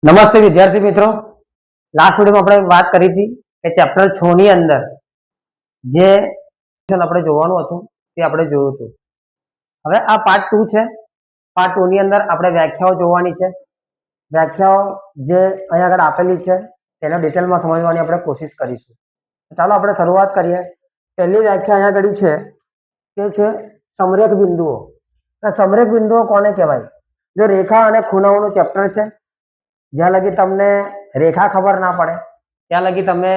નમસ્તે વિદ્યાર્થી મિત્રો, લાસ્ટ વિડીયોમાં આપણે વાત કરી હતી કે ચેપ્ટર 6 ની અંદર જે આપણે જોવાનું હતું તે આપણે જોયું હતું. હવે આ પાર્ટ 2 છે. પાર્ટ 2 ની અંદર આપણે વ્યાખ્યાઓ જોવાની છે. વ્યાખ્યાઓ જે અહીંયા આગળ આપેલી છે તેને ડિટેલમાં સમજવાની આપણે કોશિશ કરીશું. ચાલો આપણે શરૂઆત કરીએ. પહેલી વ્યાખ્યા અહીંયા આગળ છે તે છે સમરેખ બિંદુઓ. સમરેખ બિંદુઓ કોને કહેવાય? જો રેખા અને ખૂણાઓનું ચેપ્ટર છે, જ્યાં લગી તમને રેખા ખબર ના પડે ત્યાં લગી તમે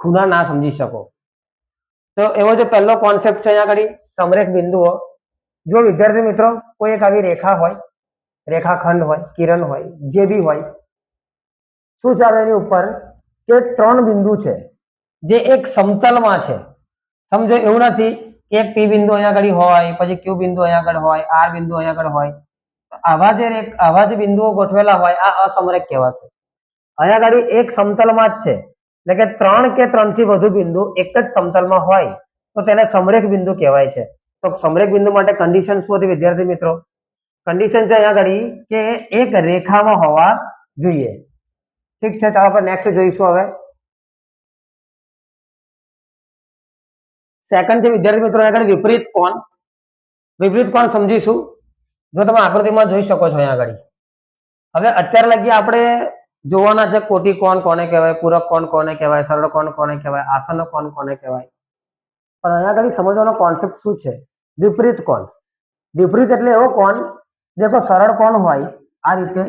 ખૂણા ના સમજી શકો. તો એવો જો પહેલો કોન્સેપ્ટ છે અહીંયા આગળ સમરેખ બિંદુઓ. જો વિદ્યાર્થી મિત્રો કોઈ એક આવી રેખા હોય, રેખાખંડ હોય, કિરણ હોય, જે બી હોય, શું છે એની ઉપર કે ત્રણ બિંદુ છે જે એક સમતલમાં છે. સમજો એવું નથી એક પી બિંદુ અહીંયા આગળ હોય, પછી ક્યુ બિંદુ અહીંયા આગળ હોય, આર બિંદુ અહીંયા આગળ હોય. આવા જે બિંદુઓ ગોઠવેલા હોય આ અસમરેખ કહેવાશે. અહીંયા આગળ એક સમતલમાં જ છે, એટલે કે ત્રણ કે ત્રણ થી વધુ બિંદુ એક જ સમતલમાં હોય તો તેને સમરેખ બિંદુ કહેવાય છે. તો સમરેખ બિંદુ માટે કન્ડિશન શું હતી વિદ્યાર્થી મિત્રો? કન્ડિશન છે અહીંયા આગળ કે એક રેખામાં હોવા જોઈએ. ઠીક છે, ચાલો આપણે નેક્સ્ટ જોઈશું. હવે સેકન્ડ છે વિદ્યાર્થી મિત્રો અહીંયા આગળ વિપરીત કોણ. વિપરીત કોણ સમજીશું. જો તમે આકૃતિમાં જોઈ શકો છો અહીંયા આગળ. હવે અત્યાર લગી આપણે જોવાના છે કોટી કોણ કોને કહેવાય, પૂરક કોણ કોને કહેવાય, સરળ કોણ કોને કહેવાય, આસન્ન કોણ કોને કહેવાય. પણ અહીંયા આગળ સમજવાનો કોન્સેપ્ટ શું છે? વિપરીત કોણ. વિપરીત એટલે એવો કોણ, દેખો સરળ કોણ હોય આ રીતે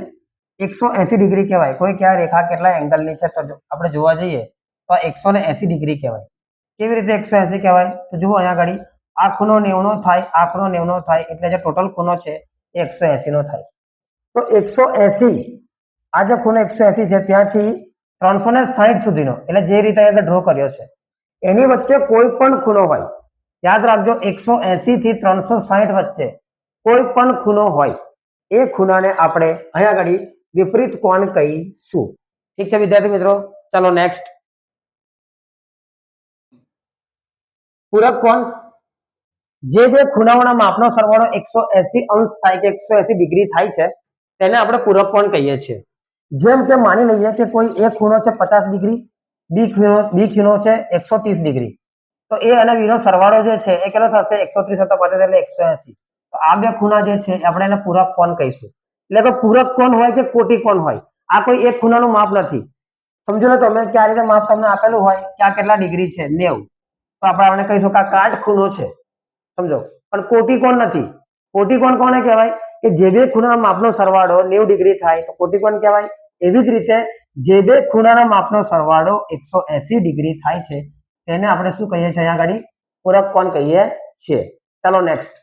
180 ડિગ્રી કહેવાય. કોઈ ક્યાં રેખા કેટલા એંગલની છે તો આપણે જોવા જઈએ તો 180 ડિગ્રી કહેવાય. કેવી રીતે 180 કહેવાય? તો જુઓ અહીંયા આગળ આ ખૂણો 90 થાય, આ ખૂણો 90 થાય, એટલે જે ટોટલ ખૂણો છે એ 180 નો થાય. તો 180 આ જે ખૂણો 180 છે ત્યાંથી 360 સુધીનો, એટલે જે રીતે અહીંયા ડ્રો કર્યો છે એની વચ્ચે કોઈ પણ ખૂણો હોય, યાદ રાખજો 180 થી 360 વચ્ચે કોઈ પણ ખૂણો હોય એ ખૂણાને આપણે અહીંયા આગળ વિપરીત કોણ કહીશું. ઠીક છે વિદ્યાર્થી મિત્રો, ચાલો નેક્સ્ટ. પૂરક કોણ. જે બે ખૂણાઓના માપનો સરવાળો 180 અંશ થાય કે 180 ડિગ્રી થાય છે તેને આપણે પૂરક કોણ કહીએ છીએ. જેમ કે માની લઈએ કે કોઈ એક ખૂણો છે 50 ડિગ્રી, બી ખૂણો છે 130 ડિગ્રી, તો એ અને બી નો સરવાળો જે છે એ કેટલો થશે? 130 + 50 એટલે 180. તો આ બે ખૂણા જે છે આપણે એને પૂરક કોણ કહીશું. એટલે કે પૂરક કોણ હોય કે કોટી કોણ હોય, આ કોઈ એક ખૂણાનું માપ નથી. સમજો ને તમે કે આ રીતે માપ તમને આપેલું હોય કે આ કેટલા ડિગ્રી છે 90, તો આપણે આને કહીશું કે આ કાટ ખૂણો છે. સમજો, પણ કોટી કોણ નથી. કોટી કોણ કોને કહેવાય? કે જે બે ખૂણાના માપનો સરવાળો 90 ડિગ્રી થાય તો કોટી કોણ કહેવાય. એવી જ રીતે જે બે ખૂણાના માપનો સરવાળો 180 ડિગ્રી થાય છે તેને આપણે શું કહીએ છીએ? અહીંયા આગળ પૂરક કોણ કહીએ છીએ. ચાલો નેક્સ્ટ.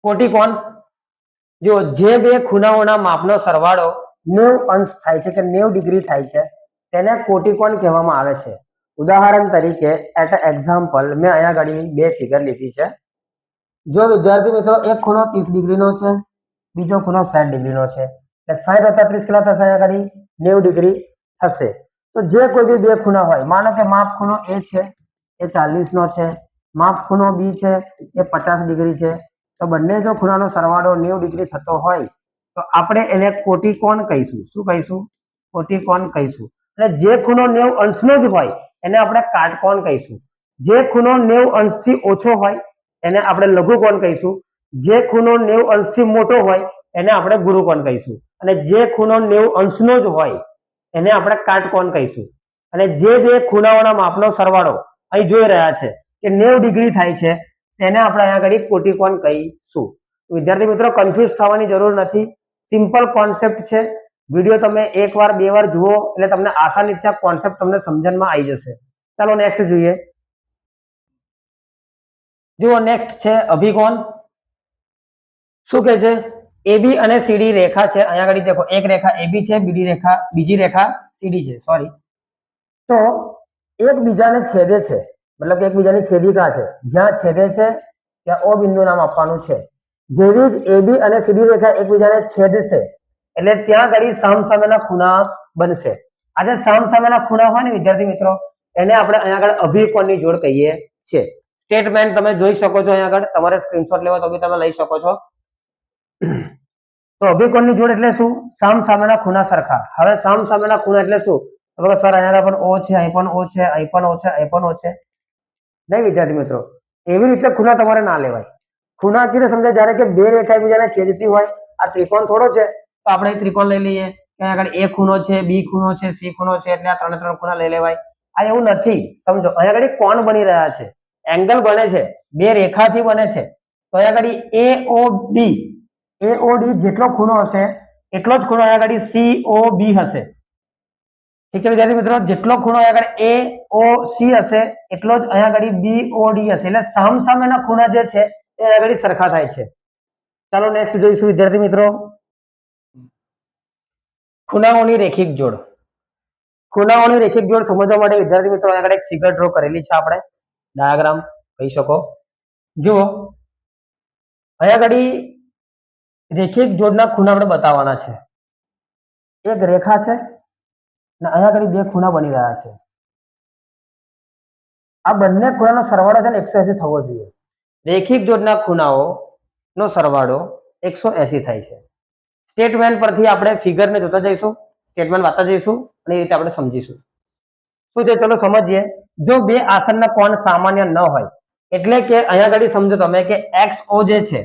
કોટી કોણ. જો જે બે ખૂણાઓના માપનો સરવાળો 90 અંશ થાય છે કે 90 ડિગ્રી થાય છે તેને કોટી કોણ કહેવામાં આવે છે. ઉદાહરણ તરીકે એટ એક્ઝામ્પલ મેં અહીંયા આગળ બે ફિગર લીધી છે. જો વિદ્યાર્થી મિત્રો એક ખૂણો 30 ડિગ્રીનો છે, બીજો ખૂણો 60 ડિગ્રીનો છે, એટલે 60 + 30 કેટલા થશે? અહીંયા આગળ 90 ડિગ્રી થશે. તો જે કોઈ બી બે ખૂણા હોય, માનો કે માપ ખૂણો એ છે એ 40 નો છે, માપ ખૂણો બી છે એ 50 ડિગ્રી છે, તો બંને જો ખૂણાનો સરવાળો 90 ડિગ્રી થતો હોય તો આપણે એને કોટી કોણ કહીશું. શું કહીશું? કોટી કોણ કહીશું. અને જે ખૂણો 90 અંશનો જ હોય એને આપણે કાટકોણ કહીશું. જે ખૂણો 90 અંશથી ઓછો હોય એને આપણે લઘુકોણ કહીશું. જે ખૂણો 90 અંશથી મોટો હોય એને આપણે ગુરુકોણ કહીશું. અને જે ખૂણો 90 અંશનો જ હોય એને આપણે કાટકોણ કહીશું. અને જે બે ખૂણાઓના માપનો સરવાળો અહીં જોઈ રહ્યા છે કે 90 ડિગ્રી થાય છે તેને આપણે અહીંયા આગળ કોટી કોણ કહીશું. વિદ્યાર્થી મિત્રો કન્ફ્યુઝ થવાની જરૂર નથી. સિમ્પલ કોન્સેપ્ટ છે. વિડીયો તમે એક વાર બે વાર જુઓ એટલે તમને આસાનીથી કોન્સેપ્ટ તમને સમજણમાં આવી જશે. ચાલો નેક્સ્ટ જોઈએ. જુઓ નેક્સ્ટ છે અભિકોણ. શું કહે છે? એબી અને સીડી રેખા છે. અહીંયા આગળ દેખો એક રેખા એબી છે, બીજી રેખા સીડી છે. સોરી. તો એકબીજાને છેદે છે, મતલબ કે એકબીજાની છેદિકા છે. જ્યાં છેદે છે ત્યાં ઓ બિંદુ નામ આપવાનું છે. જેવી જ એબી અને સીડી રેખા એકબીજાને છેદશે એટલે ત્યાં આગળ સામસામેના ખૂણા બનશે. આ જે સામસામેના ખૂણા હોય ને વિદ્યાર્થી મિત્રો એને આપણે અહીંયા આગળ અભિકોણની જોડ કહીએ છીએ. સ્ટેટમેન્ટ તમે જોઈ શકો છો અહીંયા આગળ. તમારે સ્ક્રીનશોટ લેવો તો બી તમે લઈ શકો છો. તો અભિકોણની જોડ એટલે શું? સામસામેના ખૂણા સરખા. હવે સામસામેના ખૂણા એટલે શું? તો સર અહીંયા પણ O છે, અહીં પણ O છે, અહીં પણ O છે, અહીં પણ O છે. નહીં વિદ્યાર્થી મિત્રો, એવી રીતે ખૂણા તમારે ના લેવાય. ખૂણા કેવી રીતે સમજાય? જ્યારે કે બે રેખા એકબીજાને છેદતી હોય. આ ત્રિકોણ થોડો છે તો આપણે એક ત્રિકોણ લઈ લઈએ. ત્યાં આગળ A ખૂણો છે, B ખૂણો છે, C ખૂણો છે, એટલે આ ત્રણે ત્રણ ખૂણા લઈ લેવાય. આ એવું નથી. સમજો, અહીંયા આગળ કોણ બની રહ્યા છે, એંગલ બને છે, બે રેખાથી બને છે. તો અહીંયા આગળ AOD જેટલો ખૂણો હશે એટલો જ ખૂણો અહીંયા આગળ COB હશે. ઠીક છે વિદ્યાર્થી મિત્રો, જેટલો ખૂણો અહીંયા આગળ AOC હશે એટલો જ અહીંયા આગળ BOD હશે. એટલે સામસામેના ખૂણા જે છે એ આગળ સરખા થાય છે. ચાલો નેક્સ્ટ જોઈશું વિદ્યાર્થી મિત્રો, ખૂણાઓની રેખિક જોડ. ખૂણાઓની રેખિક જોડ સમજવા માટે વિદ્યાર્થી મિત્રો અહીંયા આગળ એક ફિગર ડ્રો કરેલી છે, આપણે ડાયાગ્રામ કહી શકો. જુઓ, અહીંયા આગળ રેખિક જોડના ખૂણા આપણે બતાવવાના છે. એક રેખા છે અને અહીંયા આગળ બે ખૂણા બની રહ્યા છે. આ બંને ખૂણાનો સરવાળો છે ને 180 થવો જોઈએ. રેખિક જોડના ખૂણાઓ નો સરવાળો 180 થાય છે. સ્ટેટમેન્ટ પરથી આપણે ફિગરને જોતા જઈશું, સ્ટેટમેન્ટ વાંચતા જઈશું અને એ રીતે આપણે સમજીશું. શું છે ચલો સમજીએ. જો બે આસનના કોણ સામાન્ય ન હોય, એટલે કે અહીંયા આગળ સમજો તમે કે XO જે છે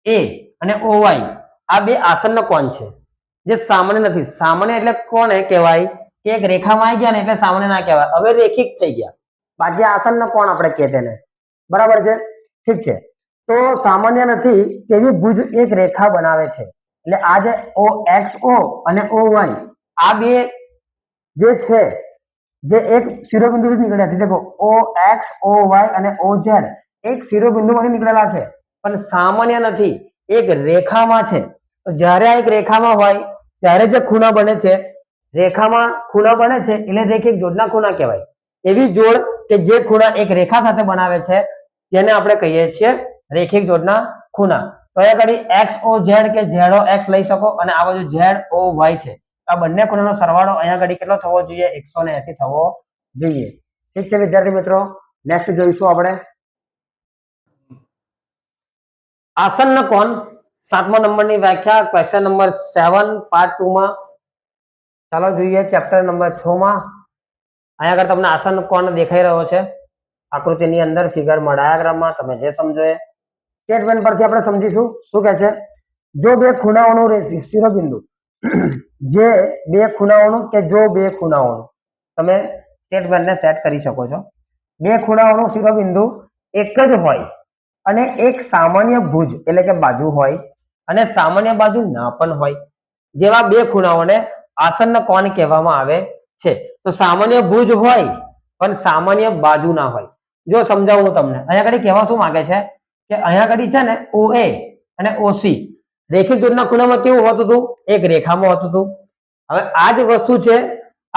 એ અને OY આ બે આસનના કોણ છે જે સામાન્ય નથી. સામાન્ય એટલે કોને કહેવાય? કે એક રેખામાં આવી ગયા ને એટલે સામાન્ય ના કહેવાય, હવે રેખિક થઈ ગયા. બાકી આસનના કોણ આપણે કહે તેને, બરાબર છે? ઠીક છે, તો સામાન્ય નથી તેવી ભુજ એક રેખા બનાવે છે. એટલે આ જે XO અને OY આ બે જે છે જે એક શિરોબિંદુથી નીકળ્યા છે. દેખો OX OY અને OZ એક શિરોબિંદુમાંથી નીકળેલા છે, પણ સામાન્ય નથી, એક રેખામાં છે. તો જ્યારે આ એક રેખામાં હોય ત્યારે જે ખૂણા બને છે, રેખામાં ખૂણા બને છે એટલે રેખિક જોડના ખૂણા કહેવાય. એવી જોડ કે જે ખૂણા એક રેખા સાથે બનાવે છે જેને આપણે કહીએ છીએ રેખિક જોડના ખૂણા. તો અહીંયા આગળ XOZ કે ZOX લઈ શકો અને આ બાજુ ZOY છે. આ બંને ખૂણાનો સરવાળો અહીંયા આગળ કેટલો થવો જોઈએ? 180 થવો જોઈએ. ઠીક છે વિદ્યાર્થી મિત્રો, નેક્સ્ટ જોઈશું આપણે આસન કોણ. 7મા નંબરની વ્યાખ્યા, ક્વેશ્ચન નંબર 7 પાર્ટ 2 માં. ચાલો જોઈએ ચેપ્ટર નંબર 6 માં. અહીંયા આગળ તમને આસન કોણ દેખાઈ રહ્યો છે આકૃતિની અંદર, ફિગરમાં, ડાયાગ્રામમાં, તમે જે સમજો એ. સ્ટેટમેન્ટ પરથી આપણે સમજીશું. શું કહે છે? જો બે ખૂણાઓનું શિરોબિંદુ જે બે ખૂણાઓનું કે જો બે ખૂણાઓનું, તમે સ્ટેટમેન્ટને સેટ કરી શકો છો. બે ખૂણાઓનું શિરોબિંદુ એક જ હોય અને એક સામાન્ય ભુજ એટલે કે બાજુ હોય અને સામાન્ય બાજુ ના પણ હોય, જેવા બે ખૂણાઓને આસન કોણ કહેવામાં આવે છે. તો સામાન્ય ભુજ હોય પણ સામાન્ય બાજુ ના હોય. જો સમજાવું તમને, અહીંયા આગળ કહેવા શું માંગે છે કે અહીંયા આગળ છે ને OA અને OC રેખિક જોડના ખૂણામાં કેવું હોતું હતું? એક રેખામાં હોતું હતું. હવે આ જ વસ્તુ છે,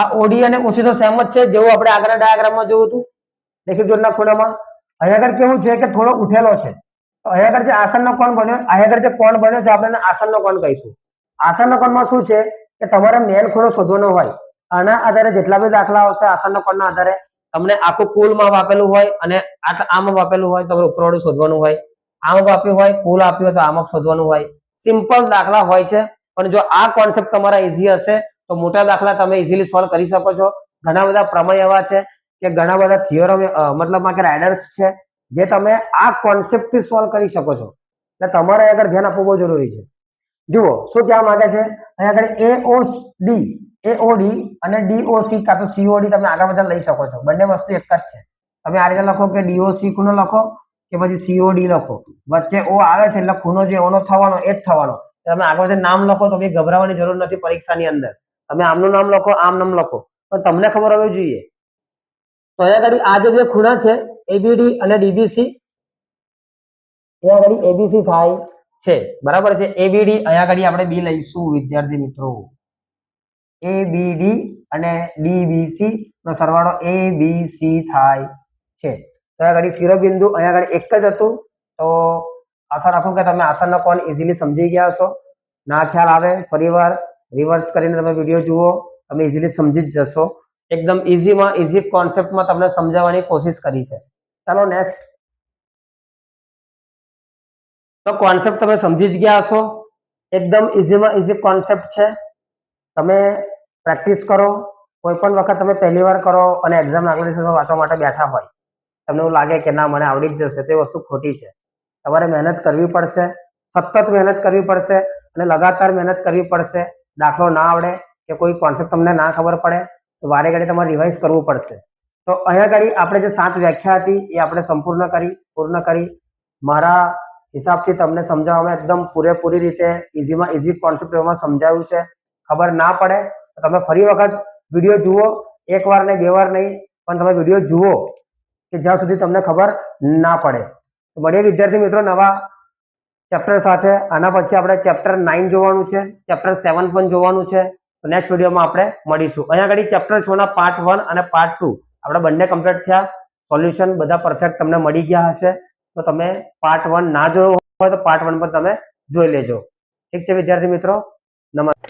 આ OD અને OC તો સેમ જ છે, જેવું આપણે આગળના ડાયાગ્રામમાં જોયું હતું રેખિક જોડના ખૂણામાં. અહીંયા આગળ કેવું છે કે થોડો ઉઠેલો છે. તો અહીંયા આગળ જે આસનનો કોણ બન્યો, અહીંયા આગળ જે કોણ બન્યો છે આપણે આસનનો કોણ કહીશું. આસનનો કોણમાં શું છે કે તમારે મેન ખૂણો શોધવાનો હોય. આના આધારે જેટલા બી દાખલા આવશે આસનના કોણના આધારે તમને આખું કુલ માપ આપેલું હોય અને આ માપ આપેલું હોય, તમારે ઉપરવાળું શોધવાનું હોય. આ માપ આપ્યું હોય, કુલ આપ્યું હોય તો આ માપ શોધવાનું હોય. સિમ્પલ દાખલા હોય છે, પણ જો આ કોન્સેપ્ટ તમારા ઈઝી હશે તો મોટા દાખલા તમે ઈઝીલી સોલ્વ કરી શકો છો. ઘણા બધા પ્રમેય એવા છે કે ઘણા બધા થિયોરમ મતલબમાં કે રાઇડર્સ છે જે તમે આ કોન્સેપ્ટ થી સોલ્વ કરી શકો છો. એટલે તમારે આગળ ધ્યાન આપવું બહુ જરૂરી છે. જુઓ શું કહેવા માંગે છે અહીંયા આગળ AOD અને DOC કાં તો COD તમે આગળ બધા લઈ શકો છો. બંને વસ્તુ એક જ છે. તમે આ રીતે લખો કે DOC ખૂણો લખો કે પછી COD લખો, વચ્ચે O આવે છે એટલે ખૂણો જે ઓનો થવાનો એ જ થવાનો. તમે આગળ નામ લખો તો બી ગભરાવાની જરૂર નથી. પરીક્ષાની અંદર તમે આમનું નામ લખો, આમ નામ લખો, પણ તમને ખબર હોવી જોઈએ. તો અહીંયા આગળ આ જે બે ખૂણા છે ABD અને DBC, એ આગળ ABC થાય છે, બરાબર છે. ABD અહીંયા આગળ આપણે B લઈશું વિદ્યાર્થી મિત્રો. ABD અને DBC નો સરવાળો ABC થાય છે. તો આગળ શિરોબિંદુ અહીંયા આગળ એક જ હતું. તો આશા રાખું કે તમે આસનનો કોણ ઇઝીલી સમજી ગયા હશો. ના ખ્યાલ આવે ફરીવાર રિવર્સ કરીને તમે વિડીયો જુઓ, તમે ઇઝીલી સમજી જ જશો. એકદમ ઇઝીમાં ઇઝી કોન્સેપ્ટમાં તમને સમજાવવાની કોશિશ કરી છે. ચાલો નેક્સ્ટ. તો કોન્સેપ્ટ તમે સમજી જ ગયા હશો. એકદમ ઇઝીમાં ઇઝી કોન્સેપ્ટ છે. તમે પ્રેક્ટિસ કરો. કોઈ પણ વખત તમે પહેલી વાર કરો અને એક્ઝામ આગલા દિવસે વાંચવા માટે બેઠા હોય, તમને એવું લાગે કે ના મને આવડી જ જશે, તે વસ્તુ ખોટી છે. તમારે મહેનત કરવી પડશે, સતત મહેનત કરવી પડશે અને લગાતાર મહેનત કરવી પડશે. દાખલો ના આવડે કે કોઈ કોન્સેપ્ટ તમને ના ખબર પડે તો વારે ઘડી તમારે રિવાઇઝ કરવું પડશે. તો અહીંયા ઘડી આપણે જે 7 વ્યાખ્યા હતી એ આપણે પૂર્ણ કરી. મારા હિસાબથી તમને સમજાવવામાં એકદમ પૂરેપૂરી રીતે ઇઝીમાં ઇઝી કોન્સેપ્ટ એમાં સમજાવ્યું છે. ખબર ના પડે તો તમે ફરી વખત વિડીયો જુઓ, એક વાર નહીં, 2 વાર નહીં, પણ તમે વિડીયો જુઓ કે જ્યાં સુધી તમને ખબર ના પડે. તો મળીએ વિદ્યાર્થી મિત્રો નવા ચેપ્ટર સાથે. આના પછી આપણે ચેપ્ટર 9 જોવાનું છે, ચેપ્ટર 7 પણ જોવાનું છે. તો નેક્સ્ટ વિડીયોમાં આપણે મળીશું. અહીંયા આગળ ચેપ્ટર 6 ના પાર્ટ 1 અને પાર્ટ 2 આપણે બંને કમ્પ્લીટ થયા. સોલ્યુશન બધા પરફેક્ટ તમને મળી ગયા હશે. તો તમે પાર્ટ 1 ના જોયો હોય તો પાર્ટ 1 પર તમે જોઈ લેજો. ઠીક છે વિદ્યાર્થી મિત્રો, નમસ્તે.